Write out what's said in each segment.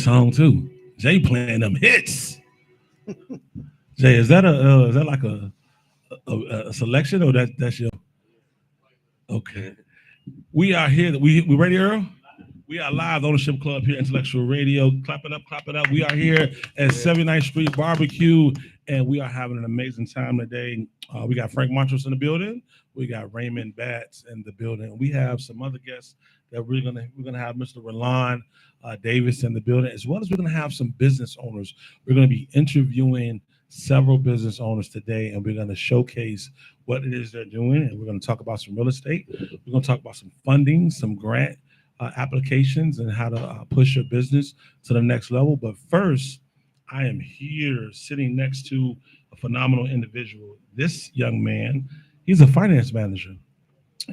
song too. Jay playing them hits. Jay, is that like a selection or that's your okay? We are here. We ready, Earl? We are live, the Ownership Club here, Intellectual Radio. Clap it up, clap it up. We are here at 79th Street Barbecue, and we are having an amazing time today. We got Frank Montrose in the building. We got Raymond Batts in the building. We have some other guests that we're gonna have Mr. Roland Davis in the building, as well as we're gonna have some business owners. We're gonna be interviewing several business owners today, and we're gonna showcase what it is they're doing, and we're gonna talk about some real estate. We're gonna talk about some funding, some grant applications, and how to push your business to the next level. But first, I am here sitting next to a phenomenal individual. This young man, he's a finance manager,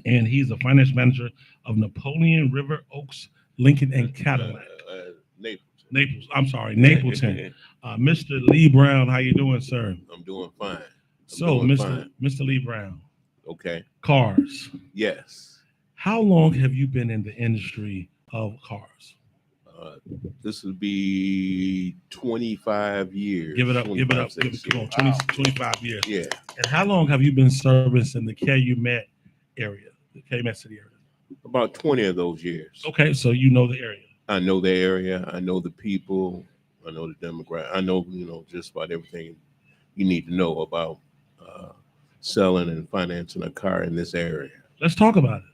and he's a finance manager of Napoleon River Oaks, Lincoln, and Cadillac. Naples. I'm sorry, Napleton. Mr. Lee Brown, how you doing, sir? I'm doing fine. Mr. Lee Brown. Okay. Cars. Yes. How long have you been in the industry of cars? This will be 25 years. Give it up. 25 years. Yeah. And how long have you been servicing the Calumet area, the Calumet City area? About 20 of those years. Okay, so you know the area. I know the area. I know the people. I know the demographic. I know, just about everything you need to know about selling and financing a car in this area. Let's talk about it.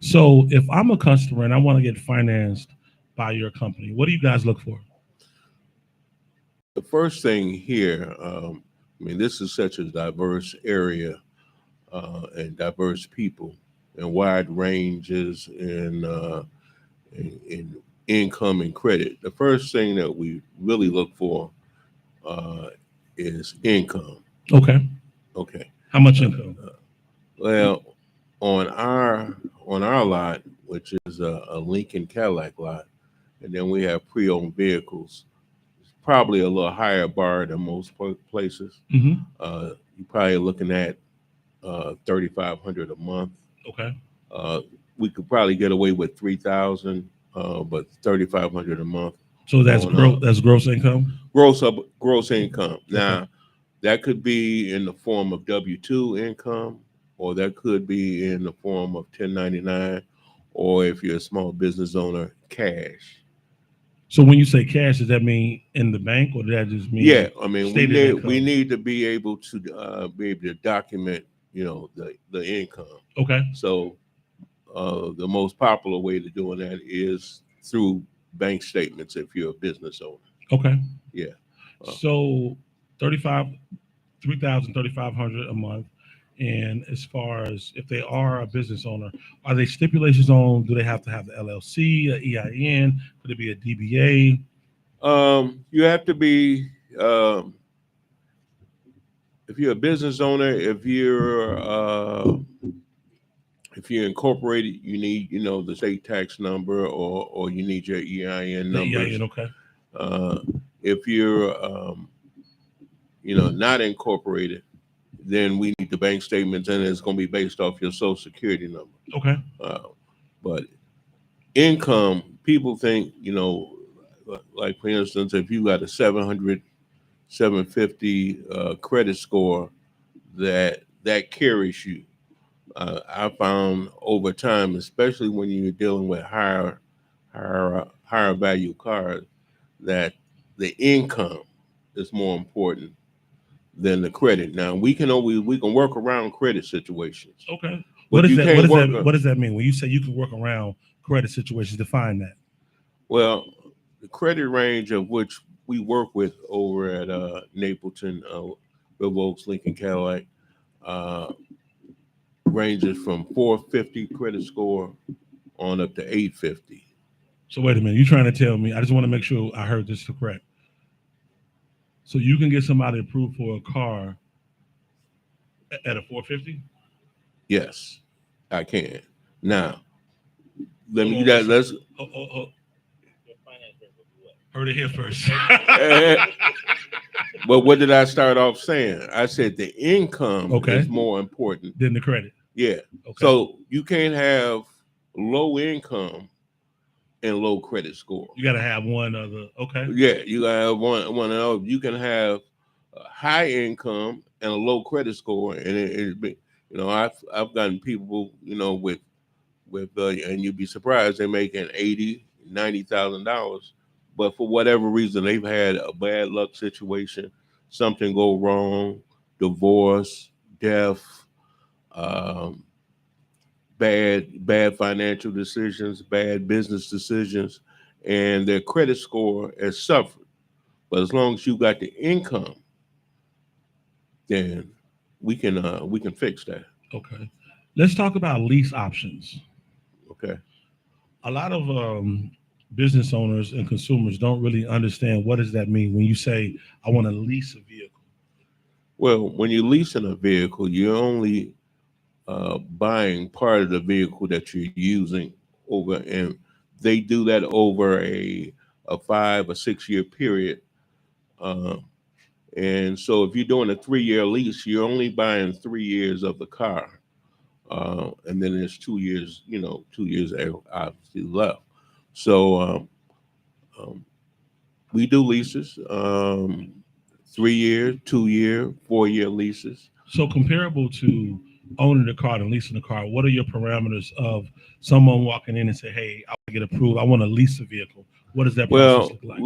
So if I'm a customer and I want to get financed by your company, what do you guys look for? The first thing here, this is such a diverse area and diverse people and wide ranges in income and credit. The first thing that we really look for is income. Okay. How much income? Well, on our lot, which is a Lincoln Cadillac lot, and then we have pre-owned vehicles. It's probably a little higher bar than most places. Mm-hmm. You're probably looking at $3,500 a month. Okay. We could probably get away with $3,000, but $3,500 a month. So that's gross income. Gross income. Now, that could be in the form of W-2 income, or that could be in the form of 1099, or if you're a small business owner, cash. So when you say cash, does that mean in the bank, or does that just mean? Yeah, we need to be able to document, the income. Okay. So the most popular way to doing that is through bank statements if you're a business owner. Okay. Yeah. So $3,500 a month. And as far as if they are a business owner, are they stipulations on, do they have to have the LLC, an EIN? Could it be a DBA? You have to be, if you're a business owner, if you're incorporated, you need, the state tax number or you need your EIN number. EIN, okay. If you're, not incorporated, then we need the bank statements, and it's going to be based off your Social Security number. Okay. But income, people think, like for instance, if you got a 700, 750 credit score, that carries you. I found over time, especially when you're dealing with higher value cars, that the income is more important than the credit. Now we can work around credit situations. Okay. What does that mean? When you say you can work around credit situations, define that. Well, the credit range of which we work with over at Napleton, River Oaks, Lincoln, Cadillac, ranges from 450 credit score on up to 850. So wait a minute, you're trying to tell me, I just want to make sure I heard this correct. So you can get somebody approved for a car at a 450? Yes, I can. Now, let's heard it here first. But what did I start off saying? I said the income is more important than the credit. Yeah. Okay. So you can't have low income and low credit score. You got to have one of the. Okay. Yeah, you gotta have one of those. You can have a high income and a low credit score, and it be, I've gotten people, and you'd be surprised they're making $80,000, $90,000, but for whatever reason they've had a bad luck situation, something go wrong, divorce, death, um, bad financial decisions, bad business decisions, and their credit score has suffered. But as long as you got the income, then we can fix that. Okay. Let's talk about lease options. Okay. A lot of business owners and consumers don't really understand what does that mean when you say I want to lease a vehicle. Well, when you're leasing a vehicle, you're only buying part of the vehicle that you're using over, and they do that over a 5 or 6 year period. Uh, and so if you're doing a 3 year lease, you're only buying 3 years of the car. And then there's 2 years, 2 years obviously left. So um, we do leases, 3 year, 2 year, 4 year leases. So comparable to owning the car and leasing the car, what are your parameters of someone walking in and say, "Hey, I want to get approved. I want to lease a vehicle." What does that process Well, look like?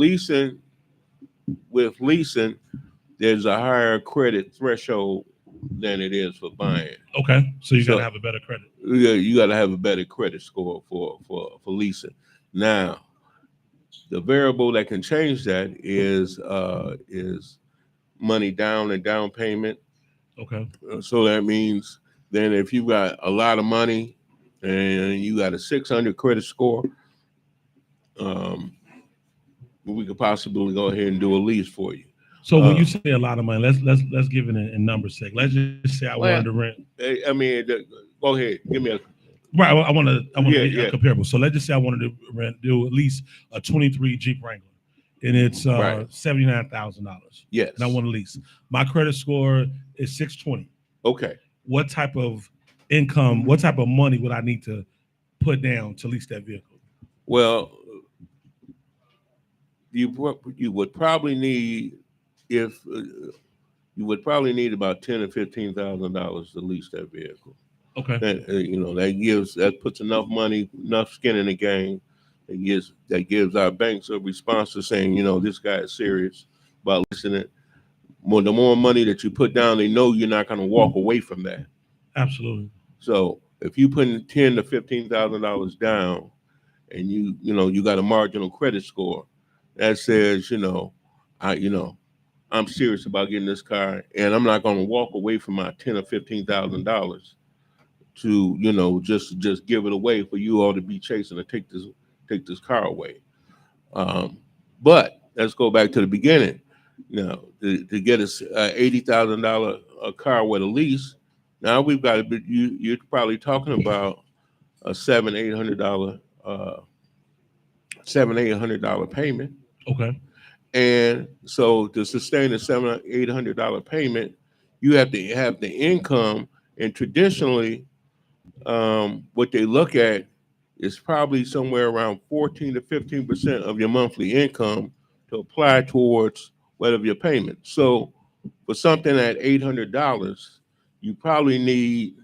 leasing, there's a higher credit threshold than it is for buying. Okay, so you got to So have a better credit. you got to have a better credit score for leasing. Now, the variable that can change that is money down and down payment. Okay, So that means then if you got a lot of money and you got a 600 credit score, um, we could possibly go ahead and do a lease for you. so when you say a lot of money, let's give it in numbers sake. Let's just say I wanted to rent. I mean, go ahead, give me a Right, I want to Yeah, get yeah. a comparable. So let's just say I wanted to do at least a 23 Jeep Wrangler, and it's Right. $79,000. yes. And I want to lease. My credit score is 620. Okay. What type of income? What type of money would I need to put down to lease that vehicle? Well, you would probably need if you would probably need about $10,000 or $15,000 to lease that vehicle. Okay. That puts enough money, enough skin in the game. That gives our banks a response to saying, this guy is serious about leasing it. The more money that you put down, they know you're not going to walk away from that. Absolutely. So if you put $10,000 to $15,000 down, and you got a marginal credit score, that says, I'm serious about getting this car, and I'm not going to walk away from my $10,000 or $15,000 to just give it away for you all to be chasing and take this car away. But let's go back to the beginning. To get a $80,000 car with a lease, now we've got to be, you're probably talking about a $700-800 $700-800 payment. Okay. And so to sustain a $700-800 payment, you have to have the income. And traditionally, what they look at is probably somewhere around 14 to 15% of your monthly income to apply towards whatever your payment. So for something at $800, you probably need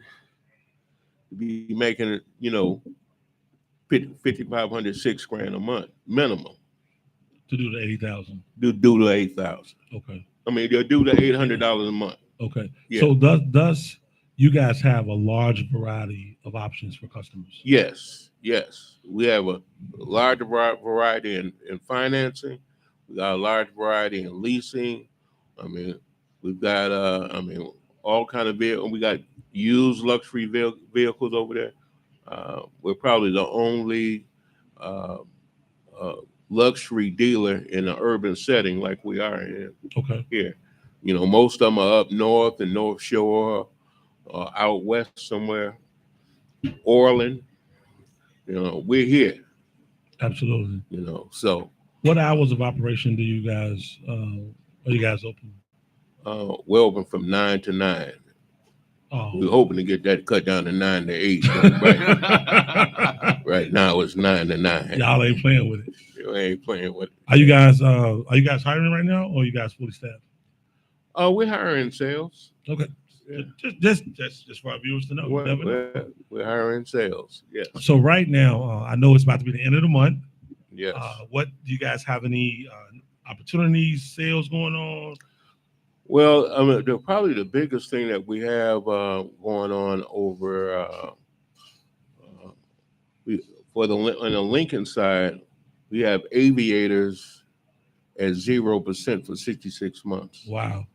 to be making, $5,500, $6,000 a month minimum To do the 80,000. to do the 8,000. Okay. I mean, they'll do the $800 a month. Okay. Yeah. So does you guys have a large variety of options for customers? Yes. We have a large variety in financing. We got a large variety in leasing. I mean, we've got all kind of vehicles. We got used luxury vehicles over there. We're probably the only luxury dealer in an urban setting like we are here. Most of them are up north and North Shore, out west somewhere, Orland. We're here. Absolutely. So what hours of operation do you guys are you guys open? we're open from 9 to 9. Oh. We're hoping to get that cut down to 9 to 8. But right now it's 9 to 9. Y'all ain't playing with it. You ain't playing with it. Are you guys hiring right now, or are you guys fully staffed? We're hiring sales. Okay. Yeah. Just for our viewers to know. We're hiring sales. Yes. So right now, I know it's about to be the end of the month. Yes. What do you guys have any opportunities, sales going on? Well, probably the biggest thing that we have going on over on the Lincoln side, we have aviators at 0% for 66 months. Wow.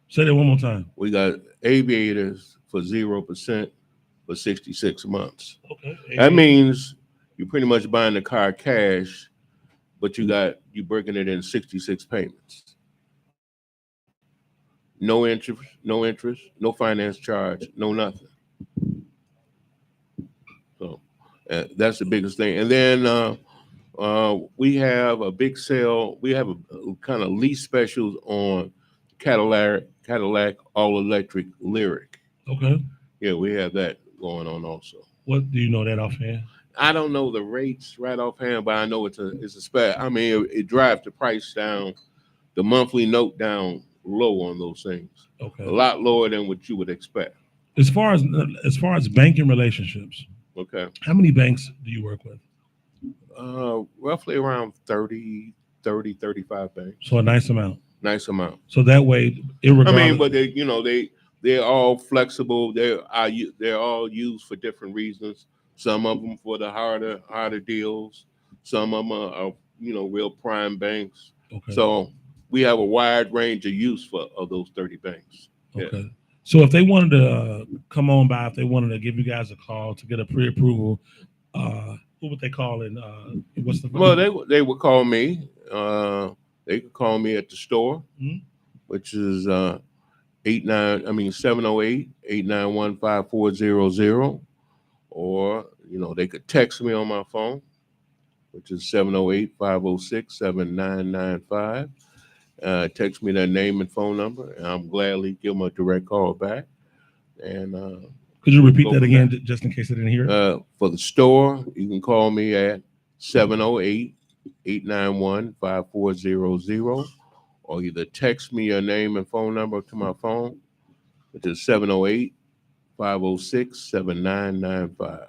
Say that one more time. We got aviators for 0% for 66 months. Okay. That means you're pretty much buying the car cash, but you breaking it in 66 payments. No interest, no finance charge, no nothing. So that's the biggest thing. And then we have a big sale. We have a kind of lease specials on Cadillac all-electric Lyric. Okay. Yeah, we have that going on also. What do you know that offhand? I don't know the rates right offhand, but I know it's a spec. I mean, it drives the price down, the monthly note down low on those things. Okay. A lot lower than what you would expect. As far as banking relationships, Okay. how many banks do you work with? Roughly around 30, 35 banks. So a nice amount. Nice amount. So that way, but they're all flexible. They're all used for different reasons. Some of them for the harder deals. Some of them are real prime banks. Okay. So we have a wide range of use of those 30 banks. Okay. Yeah. So if they wanted to come on by, if they wanted to give you guys a call to get a pre-approval, who would they call? And what's the? Well, they would call me. They could call me at the store, which is 708-891-5400, or they could text me on my phone, which is 708-506-7995. Text me their name and phone number, and I'm gladly give them a direct call back. And could you repeat that again, just in case I didn't hear it? For the store, you can call me at 708-891-5400, or either text me your name and phone number to my phone, which is 708-506-7995.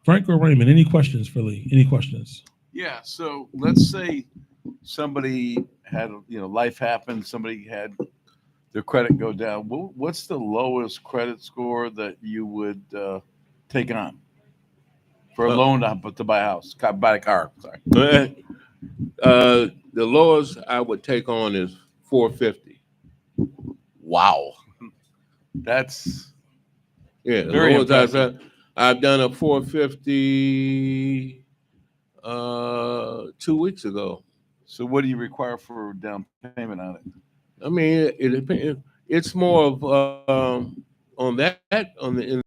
Frank or Raymond, any questions for Lee? Any questions? Yeah. So let's say somebody had, life happened. Somebody had their credit go down. What's the lowest credit score that you would take on for a loan to buy a house, buy a car? Sorry. The lowest I would take on is 450. Wow. That's very impressive. I've done a 450 2 weeks ago. So what do you require for down payment on it? I mean, it depends. It's more of on the $100.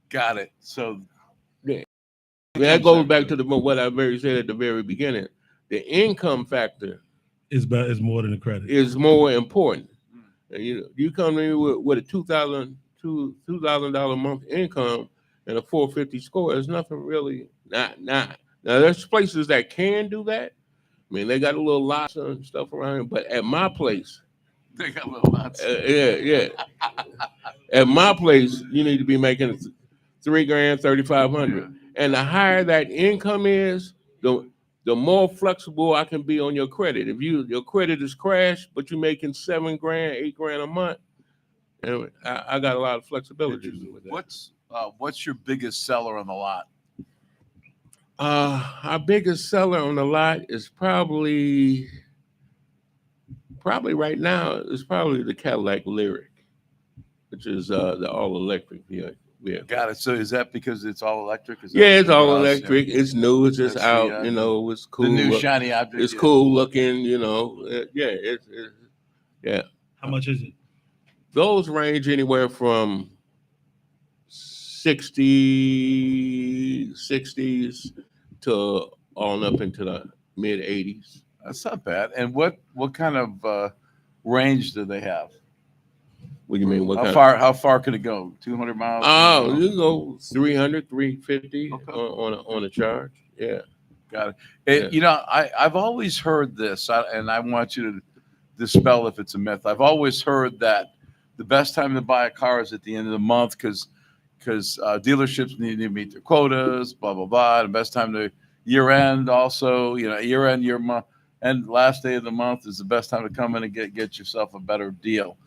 Got it. So yeah, that goes back to what I said at the very beginning. The income factor is more than the credit. Is more important. And, you come to me with a $2,000 a month income and a 450 score. There's nothing really not. Now there's places that can do that. I mean, they got a little lots and stuff around here, but at my place, they got little lots. Yeah. At my place, you need to be making $3,000, $3,500, and the higher that income is, the more flexible I can be on your credit. If your credit is crashed, but you're making $7,000, $8,000 a month, I got a lot of flexibility with that. What's your biggest seller on the lot? Our biggest seller on the lot is probably right now is probably the Cadillac Lyric, which is the all electric vehicle. Got it. So is that because it's all electric? It's all electric. It's new. It's just out. It's cool. The new shiny object. It's cool looking. How much is it? Those range anywhere from 60s to on up into the mid 80s. That's not bad. And what kind of range do they have? What do you mean? How far could it go? 200 miles? Oh, you can go 300, 350 Okay. on a charge. Yeah. Got it. I've always heard this, and I want you to dispel if it's a myth. I've always heard that the best time to buy a car is at the end of the month because dealerships need to meet their quotas, blah, blah, blah. The best time to year end also, year end, year month, and last day of the month is the best time to come in and get yourself a better deal.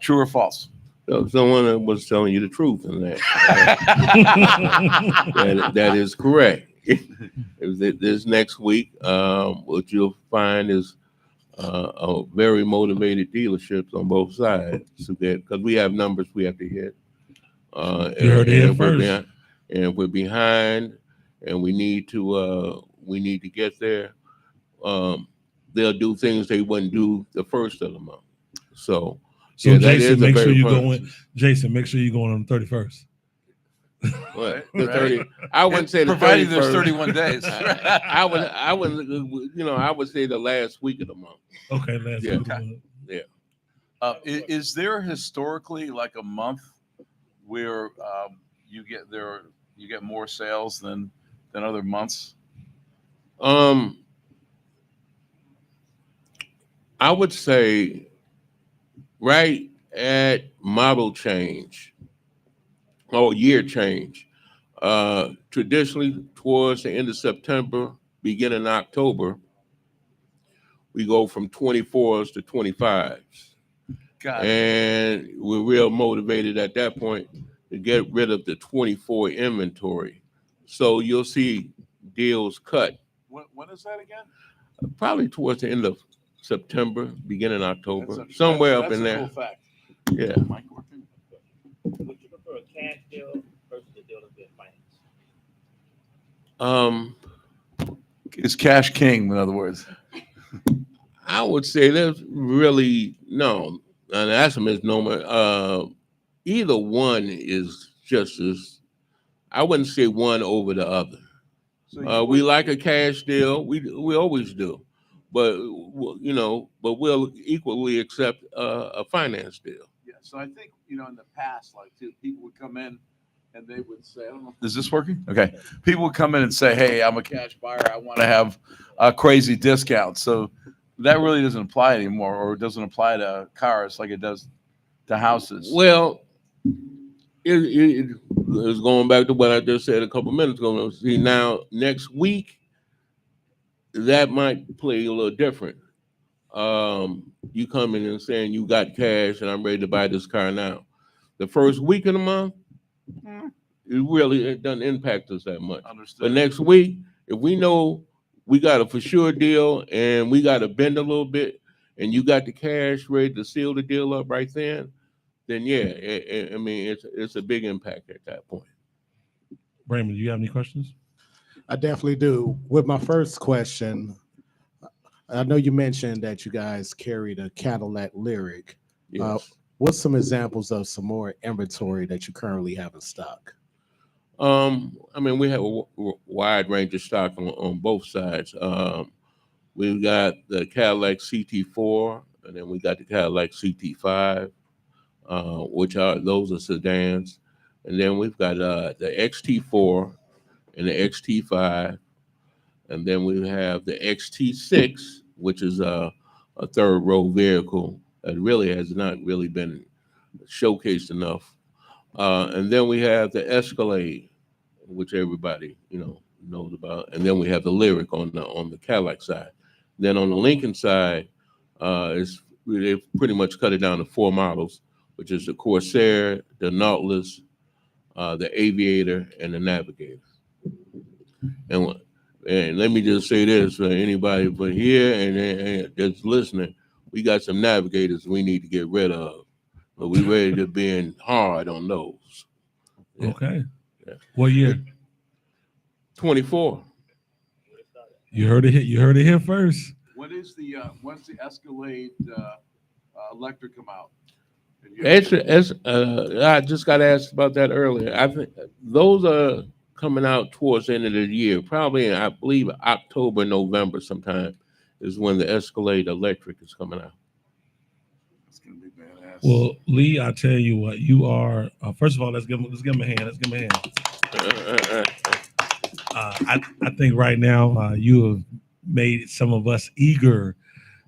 True or false? So someone was telling you the truth in that. That is correct. This next week, what you'll find is a very motivated dealerships on both sides, because we have numbers we have to hit. You heard it here first. And if we're behind, and we need to get there, they'll do things they wouldn't do the first of the month. So yeah, Jason, make sure you go in. Jason, make sure you go on the 31st. What? The 30? I wouldn't say the 31st. Provided there's 31 days. I would say the last week of the month. Okay, last week of the month. Yeah. Is there historically like a month where you get more sales than other months? I would say right at model change or year change, traditionally towards the end of September, beginning October, we go from 24s to 25s. Got it. And we're real motivated at that point to get rid of the 24 inventory. So you'll see deals cut. When is that again? Probably towards the end of September, beginning October, somewhere up in there. Cool fact. Yeah. Mike working? Would you prefer a cash deal versus a deal that's been financed? Is cash king, in other words? I would say there's really no, and that's a misnomer. Either one is just as, I wouldn't say one over the other. So we like a cash deal. We always do, but we'll equally accept a finance deal. Yeah. So I think in the past, people would come in and they would say, I don't know. Is this working? Okay. People would come in and say, hey, I'm a cash buyer. I want to have a crazy discount. So that really doesn't apply anymore, or it doesn't apply to cars like it does to houses. Well, it is going back to what I just said a couple minutes ago. See, now next week, that might play a little different. You come in and saying you got cash and I'm ready to buy this car now. The first week of the month, it doesn't impact us that much. Understood. But next week, if we know we got a for sure deal and we got to bend a little bit, and you got the cash ready to seal the deal up right then yeah, it's a big impact at that point. Raymond, do you have any questions? I definitely do. With my first question, I know you mentioned that you guys carried a Cadillac Lyric. Yes. What's some examples of some more inventory that you currently have in stock? We have a wide range of stock on both sides. We've got the Cadillac CT4, and then we got the Cadillac CT5, those are sedans. And then we've got the XT4 and the XT5, and then we have the XT6, which is a third row vehicle that really has not really been showcased enough. And then we have the Escalade, which everybody knows about, and then we have the Lyric on the Cadillac side. Then on the Lincoln side, they've pretty much cut it down to 4 models, which is the Corsair, the Nautilus, the Aviator, and the Navigator. And let me just say this for anybody but here and that's listening, we got some Navigators we need to get rid of, but we ready to be in hard on those. Yeah. Okay. Yeah. What year? 24. You heard it here first. When's the Escalade electric come out? I just got asked about that earlier. I think those are coming out towards the end of the year, probably I believe October, November sometime is when the Escalade electric is coming out. It's gonna be badass. Well, Lee, I tell you what, you are. First of all, let's give him a hand. Let's give him a hand. I think right now you have made some of us eager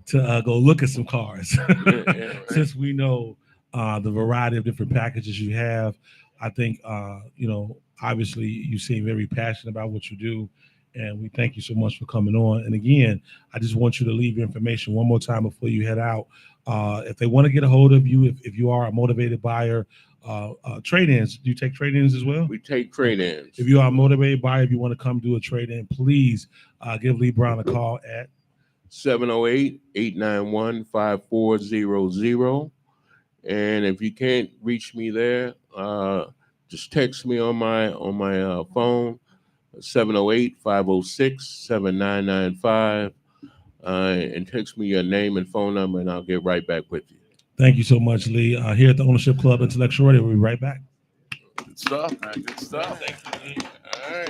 to go look at some cars. Right. Since we know the variety of different packages you have, I think obviously you seem very passionate about what you do, and we thank you so much for coming on. And again, I just want you to leave your information one more time before you head out. If they want to get a hold of you, if you are a motivated buyer, trade-ins, do you take trade-ins as well? We take trade-ins. If you are a motivated buyer, if you want to come do a trade-in, please give Lee Brown a call at 708-891-5400. And if you can't reach me there, just text me on my phone, 708-506-7995, and text me your name and phone number, and I'll get right back with you. Thank you so much, Lee. Here at the Ownership Club Intellectual Radio, we'll be right back. Good stuff, man. Good stuff. All right.